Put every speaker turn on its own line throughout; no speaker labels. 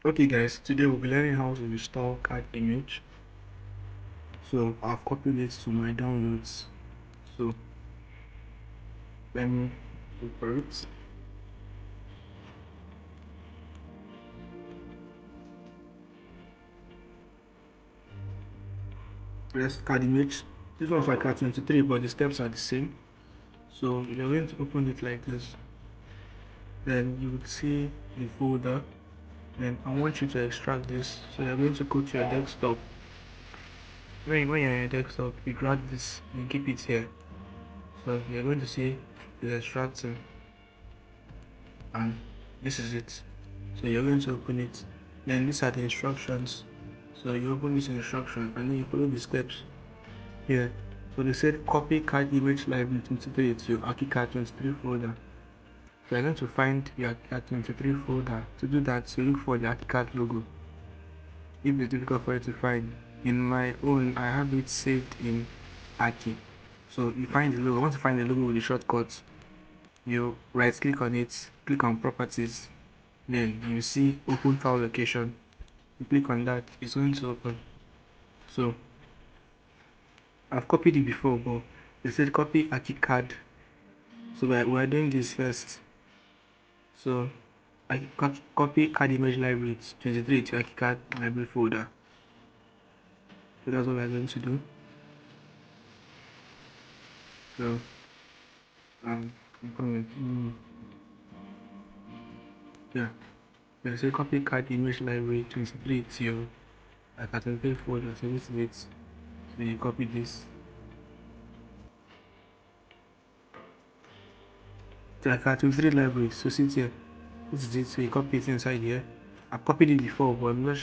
Okay guys, today we'll be learning how to install Cadimage. So I've copied it to my downloads. So let me look for it. Yes, Cadimage. This one's like Cat23, but the steps are the same. So you're going to open it like this. Then you would see the folder. Then I want you to extract this. So you're going to go to your desktop. When you're on your desktop, you grab this and keep it here. So you're going to see the extracting, and this is it. So you're going to open it. Then these are the instructions. So you open this instruction and then you follow the steps here. So they said copy Cadimage library 23 to your Archicad 23 folder. So you're going to find your Archicad 23 folder. To do that, you look for the Archicad logo. If it's difficult for you to find, in my own, I have it saved in Archi. So you find the logo. Once you find the logo with the shortcut, you right click on it, click on properties, then you see open file location. You click on that, it's going to open. So I've copied it before, but they said copy Archicad. So we're doing this first. So I copy Cadimage library 23 to Archicad library folder. So that's what we're going to do. So I'm coming. Yeah. They say copy Cadimage library 23 to your Archicad 23 folder. So this is it. So you copy this. To Archicad 23 library. So sit here. This is it. So you copy it inside here. I've copied it before, but I'm not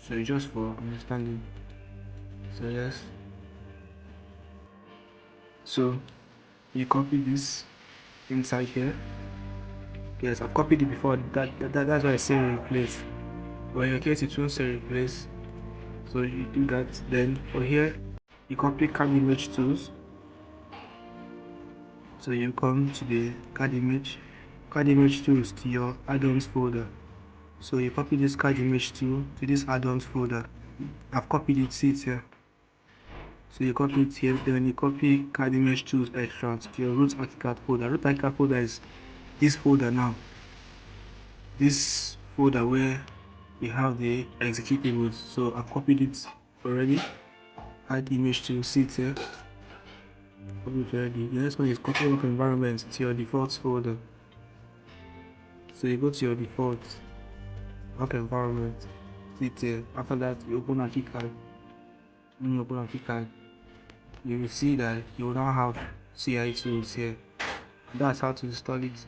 so just for understanding. So yes. So you copy this inside here. Yes, I've copied it before. That's why I say replace. But in your case, it won't say replace. So you do that. Then for here, you copy Cadimage tools. So you come to the Cadimage tools to your add-ons folder. So you copy this Cadimage tool to this add-ons folder. I've copied it, see it here. So you copy it here, then you copy Cadimage tools extract to your root Archicad folder. Root Archicad folder is this folder now. This folder where we have the executables. So I've copied it already. Add image to see it here. Copy it already. The next one is copy work environment to your default folder. So you go to your default work environment. See it here. After that, you open Archicad. When you open Archicad, you will see that you will now have CI tools here. That's how to install it.